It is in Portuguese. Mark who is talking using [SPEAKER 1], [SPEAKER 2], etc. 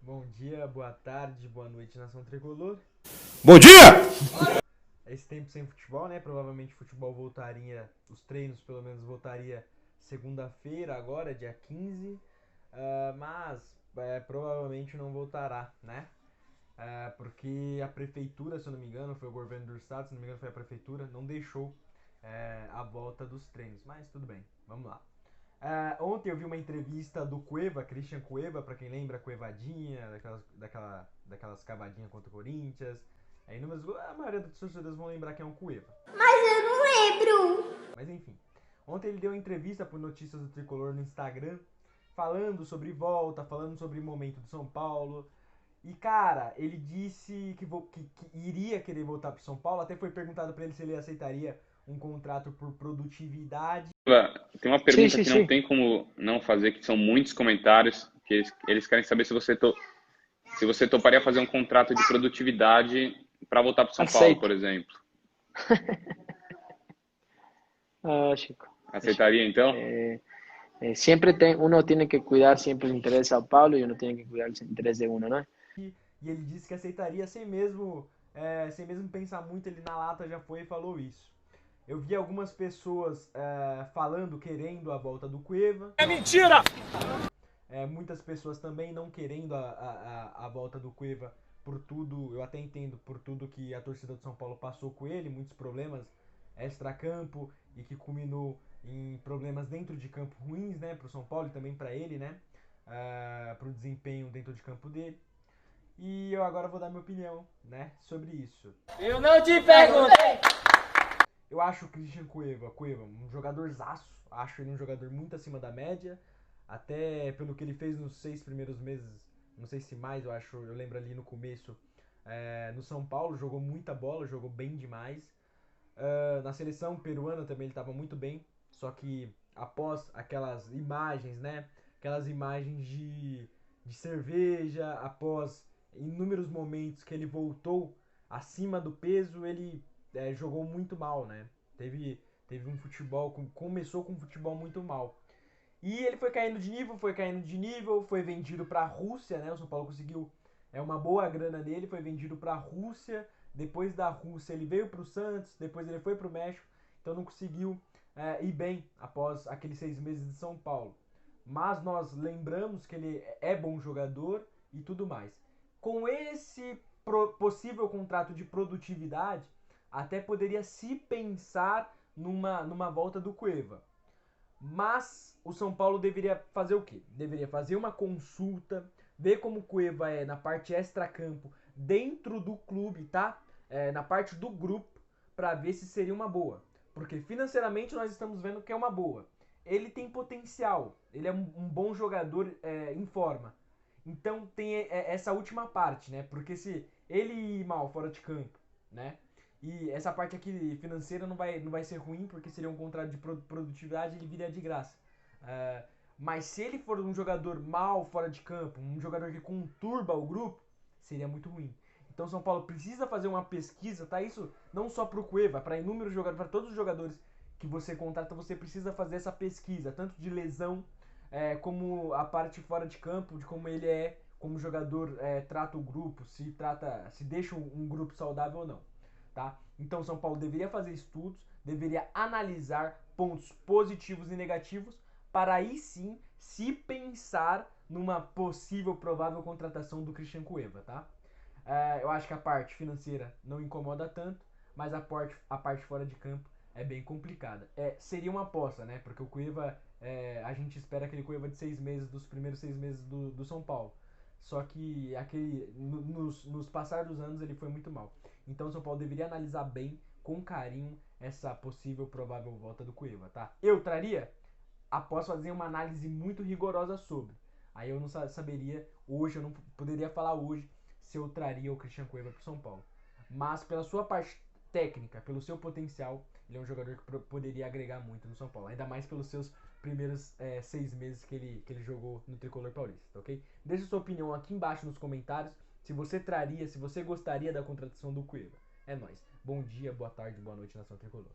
[SPEAKER 1] Bom dia, boa tarde, boa noite, nação tricolor.
[SPEAKER 2] Bom dia!
[SPEAKER 1] Esse tempo sem futebol, né? Provavelmente o futebol voltaria, os treinos pelo menos voltaria segunda-feira, agora, dia 15. Mas provavelmente não voltará, né? Porque a prefeitura, se eu não me engano, foi o governo do estado, se não me engano foi a prefeitura, não deixou a volta dos treinos. Mas tudo bem, vamos lá. Ontem eu vi uma entrevista do Cueva, Christian Cueva, pra quem lembra, Cuevadinha, daquelas cavadinhas contra o Corinthians. A maioria dos torcedores vão lembrar que é um Cueva.
[SPEAKER 3] Mas eu não lembro.
[SPEAKER 1] Mas enfim, ontem ele deu uma entrevista pro Notícias do Tricolor no Instagram, falando sobre volta, falando sobre o momento do São Paulo. E cara, ele disse que iria querer voltar pro São Paulo, até foi perguntado pra ele se ele aceitaria um contrato por produtividade.
[SPEAKER 4] Tem uma pergunta que não tem como não fazer, que são muitos comentários, que eles querem saber se você toparia fazer um contrato de produtividade para voltar para São Paulo, por exemplo.
[SPEAKER 5] Chico.
[SPEAKER 4] Aceitaria, então?
[SPEAKER 5] Siempre uno tiene que cuidar siempre el interés de Sao Paulo y uno tiene que cuidar el interés de uno, ¿no?
[SPEAKER 1] E ele disse que aceitaria sem mesmo pensar muito, ele na lata já foi e falou isso. Eu vi algumas pessoas falando, querendo a volta do Cueva.
[SPEAKER 2] É mentira!
[SPEAKER 1] Muitas pessoas também não querendo a volta do Cueva por tudo, eu até entendo, por tudo que a torcida do São Paulo passou com ele, muitos problemas extra-campo e que culminou em problemas dentro de campo ruins, né, pro São Paulo e também para ele, né, pro desempenho dentro de campo dele. E eu agora vou dar minha opinião, né, sobre isso.
[SPEAKER 2] Eu não te perguntei!
[SPEAKER 1] Eu acho o Christian Cueva um jogadorzaço, acho ele um jogador muito acima da média, até pelo que ele fez nos 6 primeiros meses, não sei se mais, eu lembro ali no começo, no São Paulo, jogou muita bola, jogou bem demais. Na seleção peruana também ele estava muito bem, só que após aquelas imagens, né, aquelas imagens de cerveja, após inúmeros momentos que ele voltou acima do peso, ele jogou muito mal, né? Teve um futebol, começou com um futebol muito mal. E ele foi caindo de nível, foi vendido para a Rússia, né? O São Paulo conseguiu uma boa grana nele, foi vendido para a Rússia. Depois da Rússia ele veio para o Santos, depois ele foi para o México, então não conseguiu ir bem após aqueles 6 meses de São Paulo. Mas nós lembramos que ele é bom jogador e tudo mais. Com esse possível contrato de produtividade, até poderia se pensar numa volta do Cueva. Mas o São Paulo deveria fazer o quê? Deveria fazer uma consulta, ver como o Cueva é na parte extra-campo, dentro do clube, tá? Na parte do grupo, para ver se seria uma boa. Porque financeiramente nós estamos vendo que é uma boa. Ele tem potencial, ele é um bom jogador em forma. Então tem essa última parte, né? Porque se ele ir mal fora de campo, né? E essa parte aqui financeira não vai ser ruim, porque seria um contrato de produtividade e ele viria de graça. Mas se ele for um jogador mal fora de campo, um jogador que conturba o grupo, seria muito ruim. Então São Paulo precisa fazer uma pesquisa, tá? Isso não só pro Cueva, para inúmeros jogadores, para todos os jogadores que você contrata, você precisa fazer essa pesquisa, tanto de lesão, como a parte fora de campo, de como ele é, como o jogador trata o grupo, se deixa um grupo saudável ou não. Tá? Então São Paulo deveria fazer estudos, deveria analisar pontos positivos e negativos para aí sim se pensar numa possível provável contratação do Christian Cueva, tá? Eu acho que a parte financeira não incomoda tanto, mas a parte fora de campo é bem complicada. Seria uma aposta, né? Porque o Cueva, a gente espera aquele Cueva de 6 meses, dos primeiros 6 meses do São Paulo. Só que nos passar dos anos ele foi muito mal. Então o São Paulo deveria analisar bem, com carinho, essa possível provável volta do Cueva, tá? Eu traria? Após fazer uma análise muito rigorosa sobre. Aí eu não saberia hoje, eu não poderia falar hoje se eu traria o Christian Cueva pro São Paulo. Mas pela sua parte técnica, pelo seu potencial, ele é um jogador que poderia agregar muito no São Paulo. Ainda mais pelos seus primeiros 6 meses que ele jogou no Tricolor Paulista, ok? Deixa sua opinião aqui embaixo nos comentários. Se você traria, se você gostaria da contratação do Cueva. É nóis. Bom dia, boa tarde, boa noite, nação tricolor.